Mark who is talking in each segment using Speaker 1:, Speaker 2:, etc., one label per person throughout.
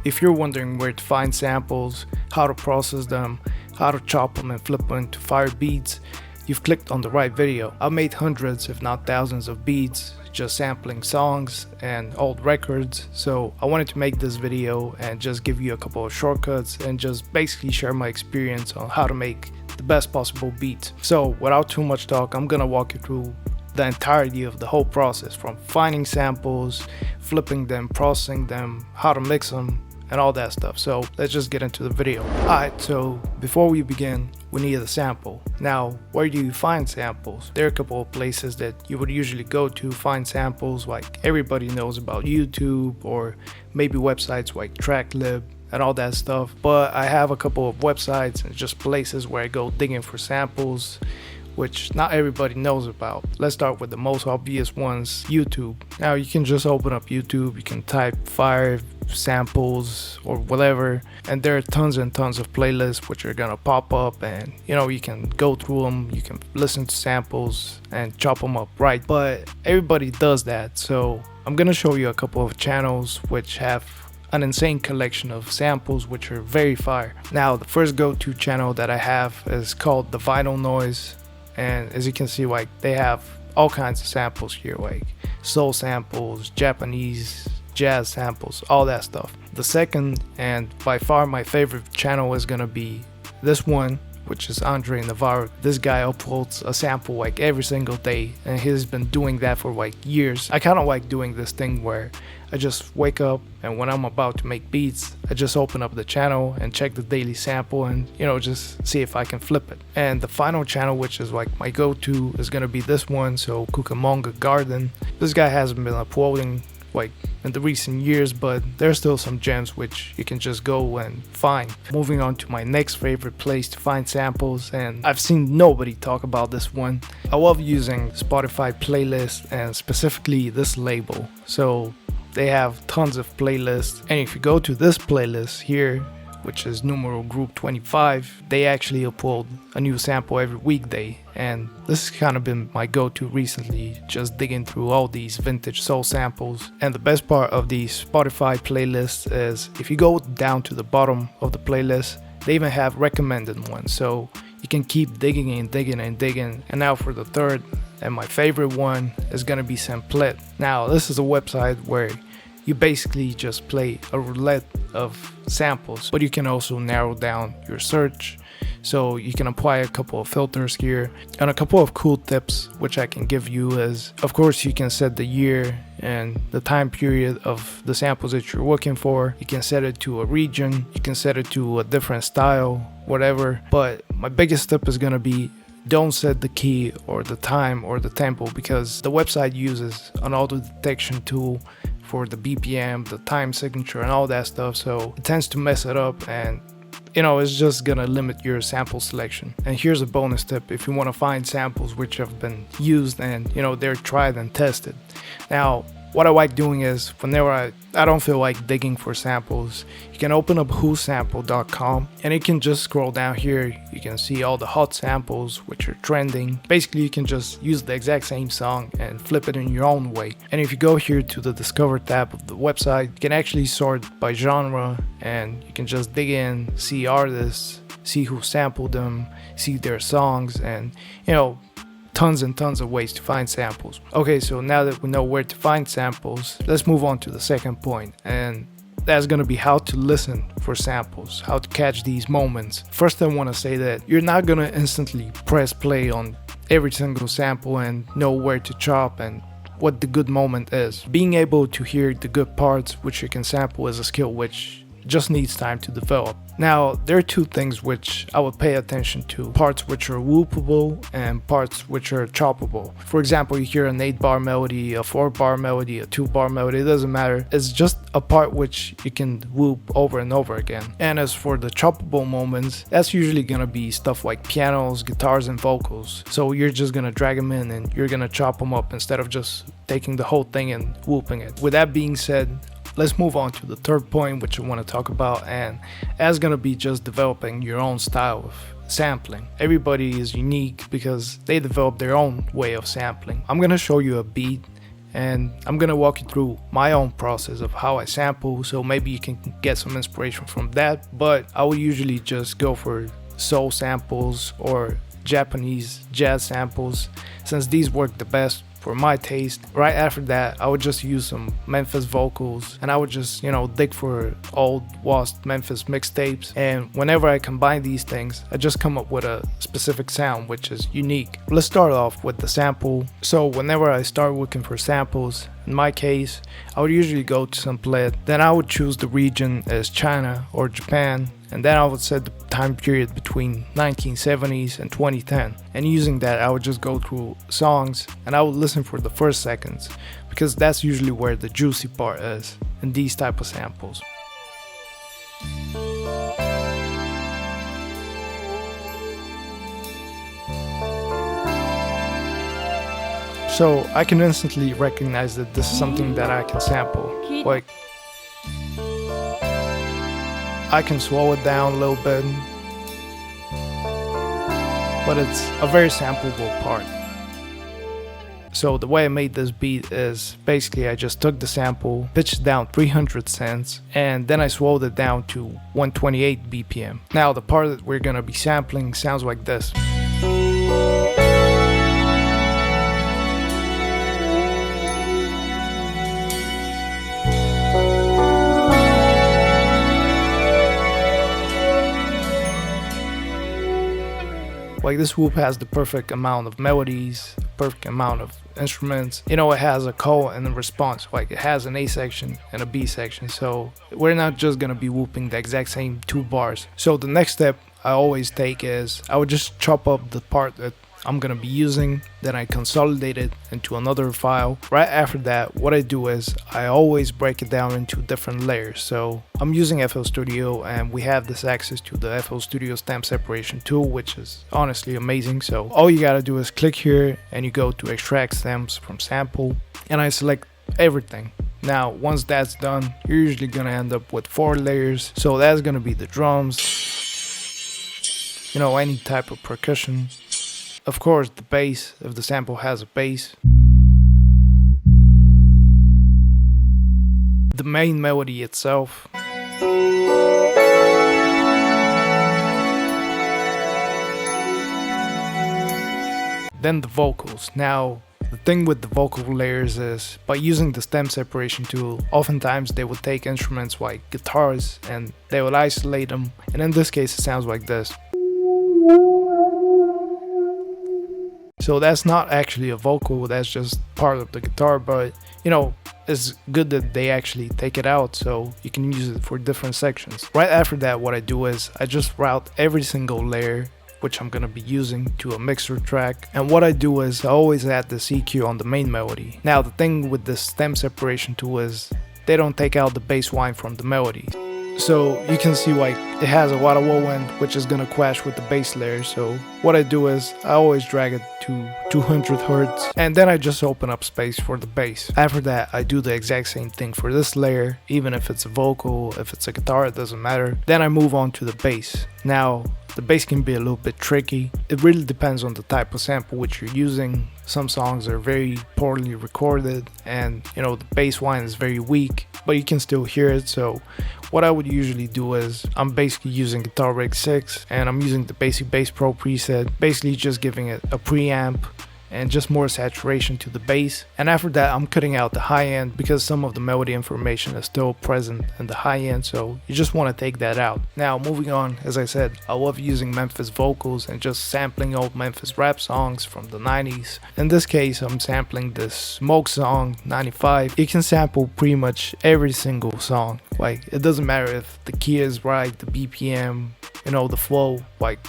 Speaker 1: if you're wondering where to find samples, how to process them, how to chop them and flip them into fire beats, you've clicked on the right video. I've made hundreds if not thousands of beats just sampling songs and old records, so I wanted to make this video and just give you a couple of shortcuts and just basically share my experience on how to make the best possible beats. So without too much talk, I'm gonna walk you through the entirety of the whole process, from finding samples, flipping them, processing them, how to mix them, and all that stuff. So let's just get into the video. Alright, so before we begin, we need a sample. Now, where do you find samples? There are a couple of places that you would usually go to find samples, like everybody knows about YouTube, or maybe websites like Tracklib and all that stuff. But I have a couple of websites and just places where I go digging for samples, which not everybody knows about. Let's start with the most obvious ones, YouTube. Now you can just open up YouTube, you can type fire samples or whatever, and there are tons and tons of playlists which are gonna pop up, and you can go through them, you can listen to samples and chop them up, right? But everybody does that, so I'm gonna show you a couple of channels which have an insane collection of samples which are very fire. Now the first go-to channel that I have is called The Vinyl Noise, and as you can see, like, they have all kinds of samples here, like soul samples, Japanese, jazz samples, all that stuff. The second and by far my favorite channel is gonna be this one, which is Andre Navarro. This guy uploads a sample like every single day, and he's been doing that for like years. I kind of like doing this thing where I just wake up, and when I'm about to make beats, I just open up the channel and check the daily sample and just see if I can flip it. And the final channel, which is like my go-to, is gonna be this one, so Cucamonga Garden. This guy hasn't been uploading like in the recent years, but there's still some gems which you can just go and find. Moving on to my next favorite place to find samples, and I've seen nobody talk about this one. I love using Spotify playlists, and specifically this label. So they have tons of playlists, and if you go to this playlist here, which is numeral group 25, they actually upload a new sample every weekday, and this has kind of been my go-to recently, just digging through all these vintage soul samples. And the best part of these Spotify playlists is if you go down to the bottom of the playlist, they even have recommended ones, so you can keep digging and digging and digging. And now for the third and my favorite one is gonna be Samplet. Now this is a website where you basically just play a roulette of samples, but you can also narrow down your search, so you can apply a couple of filters here. And a couple of cool tips which I can give you is, of course, you can set the year and the time period of the samples that you're looking for. You can set it to a region, you can set it to a different style, whatever. But my biggest tip is gonna be, don't set the key or the time or the tempo, because the website uses an auto detection tool for the BPM, the time signature, and all that stuff, so it tends to mess it up, and it's just gonna limit your sample selection. And here's a bonus tip if you want to find samples which have been used and they're tried and tested. Now what I like doing is, whenever I don't feel like digging for samples, you can open up whosample.com, and you can just scroll down here. You can see all the hot samples which are trending. Basically you can just use the exact same song and flip it in your own way. And if you go here to the Discover tab of the website, you can actually sort by genre, and you can just dig in, see artists, see who sampled them, see their songs, and tons and tons of ways to find samples. Okay, so now that we know where to find samples, let's move on to the second point, and that's gonna be how to listen for samples, how to catch these moments. First, I wanna say that you're not gonna instantly press play on every single sample and know where to chop and what the good moment is. Being able to hear the good parts which you can sample is a skill which just needs time to develop. Now, there are two things which I would pay attention to: parts which are whoopable and parts which are choppable. For example, you hear an 8-bar melody, a 4-bar melody, a 2-bar melody, it doesn't matter. It's just a part which you can whoop over and over again. And as for the choppable moments, that's usually gonna be stuff like pianos, guitars, and vocals. So you're just gonna drag them in and you're gonna chop them up instead of just taking the whole thing and whooping it. With that being said, let's move on to the third point which I want to talk about, and that's gonna be just developing your own style of sampling. Everybody is unique because they develop their own way of sampling. I'm gonna show you a beat and I'm gonna walk you through my own process of how I sample, so maybe you can get some inspiration from that. But I would usually just go for soul samples or Japanese jazz samples, since these work the best for my taste. Right after that, I would just use some Memphis vocals, and I would just, dig for old lost Memphis mixtapes. And whenever I combine these things, I just come up with a specific sound which is unique. Let's start off with the sample. So whenever I start looking for samples, in my case, I would usually go to Sampleable. Then I would choose the region as China or Japan, and then I would set the time period between 1970s and 2010. And using that, I would just go through songs and I would listen for the first seconds, because that's usually where the juicy part is in these type of samples. So I can instantly recognize that this is something that I can sample. Like, I can slow it down a little bit, but it's a very sampleable part. So the way I made this beat is basically I just took the sample, pitched it down 300 cents, and then I slowed it down to 128 BPM. Now the part that we're gonna be sampling sounds like this. Like, this whoop has the perfect amount of melodies, perfect amount of instruments. It has a call and a response. Like, it has an A section and a B section. So we're not just gonna be whooping the exact same 2 bars. So the next step I always take is I would just chop up the part that I'm gonna be using, then I consolidate it into another file. Right after that, what I do is I always break it down into different layers. So I'm using FL Studio, and we have this access to the FL Studio stamp separation tool, which is honestly amazing. So all you gotta do is click here and you go to extract stems from sample, and I select everything. Now once that's done, you're usually gonna end up with 4 layers. So that's gonna be the drums, any type of percussion. Of course, the bass, if the sample has a bass. The main melody itself. Then the vocals. Now, the thing with the vocal layers is, by using the stem separation tool, oftentimes they would take instruments like guitars and they would isolate them. And in this case, it sounds like this. So that's not actually a vocal, that's just part of the guitar, but it's good that they actually take it out so you can use it for different sections. Right after that, what I do is I just route every single layer which I'm gonna be using to a mixer track, and what I do is I always add the ciki on the main melody. Now the thing with the stem separation tool is they don't take out the bass line from the melody. So you can see like it has a lot of low end which is gonna clash with the bass layer. So what I do is I always drag it to 200 Hz, and then I just open up space for the bass. After that, I do the exact same thing for this layer, even if it's a vocal, if it's a guitar, it doesn't matter. Then I move on to the bass. Now the bass can be a little bit tricky. It really depends on the type of sample which you're using. Some songs are very poorly recorded and the bass line is very weak, but you can still hear it. So what I would usually do is I'm basically using Guitar Rig 6 and I'm using the Basic Bass Pro preset, basically just giving it a preamp and just more saturation to the bass. And after that, I'm cutting out the high end because some of the melody information is still present in the high end, so you just want to take that out. Now moving on, as I said, I love using Memphis vocals and just sampling old Memphis rap songs from the 90s. In this case, I'm sampling this Smoke song 95. You can sample pretty much every single song. Like, it doesn't matter if the key is right, the BPM, the flow, like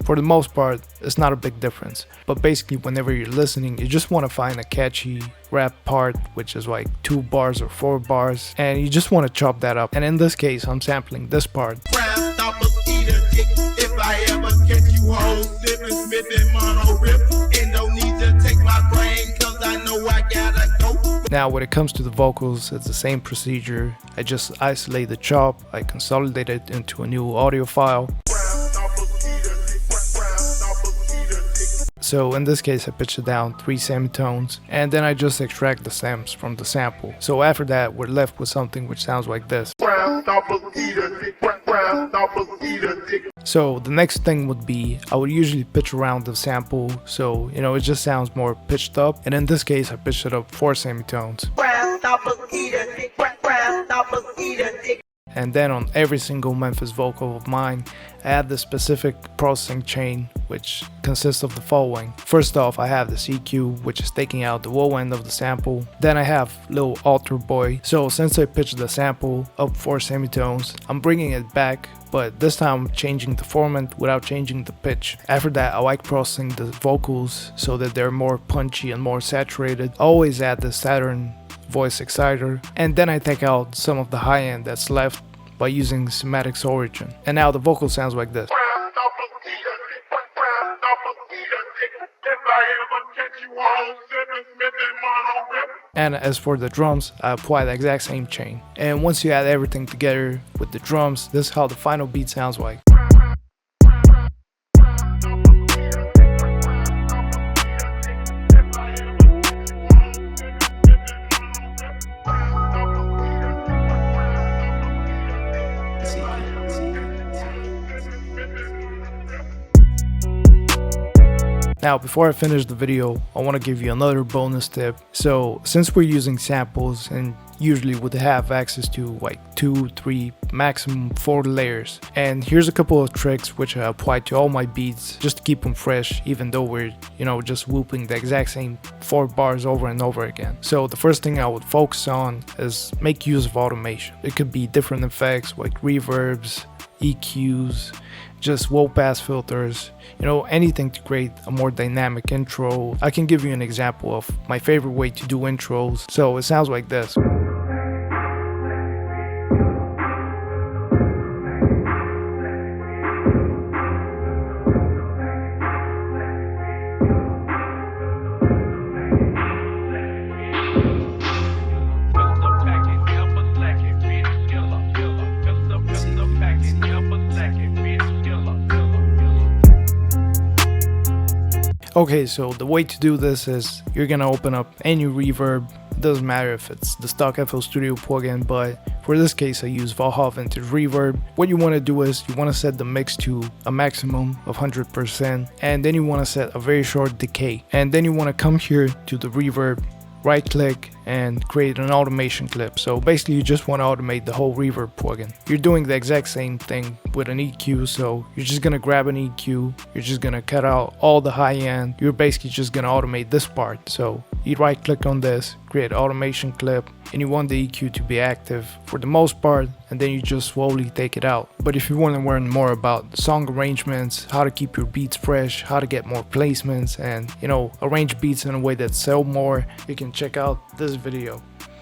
Speaker 1: for the most part, it's not a big difference. But basically, whenever you're listening, you just want to find a catchy rap part, which is like 2 bars or 4 bars, and you just want to chop that up. And in this case, I'm sampling this part. Now, when it comes to the vocals, it's the same procedure. I just isolate the chop, I consolidate it into a new audio file. So in this case I pitch it down 3 semitones, and then I just extract the stems from the sample. So after that we're left with something which sounds like this. So the next thing would be, I would usually pitch around the sample, so you know, it just sounds more pitched up, and in this case I pitched it up 4 semitones. And then on every single Memphis vocal of mine, I add the specific processing chain, which consists of the following. First off, I have the CQ, which is taking out the low end of the sample. Then I have little alter boy. So since I pitched the sample up 4 semitones, I'm bringing it back, but this time I'm changing the format without changing the pitch. After that, I like processing the vocals so that they're more punchy and more saturated. I always add the Saturn voice exciter, and then I take out some of the high end that's left by using Semantics Origin. And now the vocal sounds like this. And as for the drums, I apply the exact same chain. And once you add everything together with the drums, this is how the final beat sounds like. Now before I finish the video, I want to give you another bonus tip. So since we're using samples and usually would have access to like 2, 3, maximum 4 layers, and here's a couple of tricks which I apply to all my beats just to keep them fresh, even though we're, you know, just whooping the exact same 4 bars over and over again. So the first thing I would focus on is make use of automation. It could be different effects like reverbs, EQs, just low pass filters, you know, anything to create a more dynamic intro. I can give you an example of my favorite way to do intros. So it sounds like this. Okay, so the way to do this is you're gonna open up any reverb. It doesn't matter if it's the stock FL Studio plugin, but for this case I use Valhalla Vintage Reverb. What you want to do is you want to set the mix to a maximum of 100%, and then you want to set a very short decay, and then you want to come here to the reverb, right click and create an automation clip. So basically you just want to automate the whole reverb plugin. You're doing the exact same thing with an EQ, so you're just gonna grab an EQ, you're just gonna cut out all the high end, you're basically just gonna automate this part. So you right click on this, create automation clip, and you want the EQ to be active for the most part, and then you just slowly take it out. But if you want to learn more about song arrangements, how to keep your beats fresh, how to get more placements, and you know, arrange beats in a way that sell more, you can check out this video.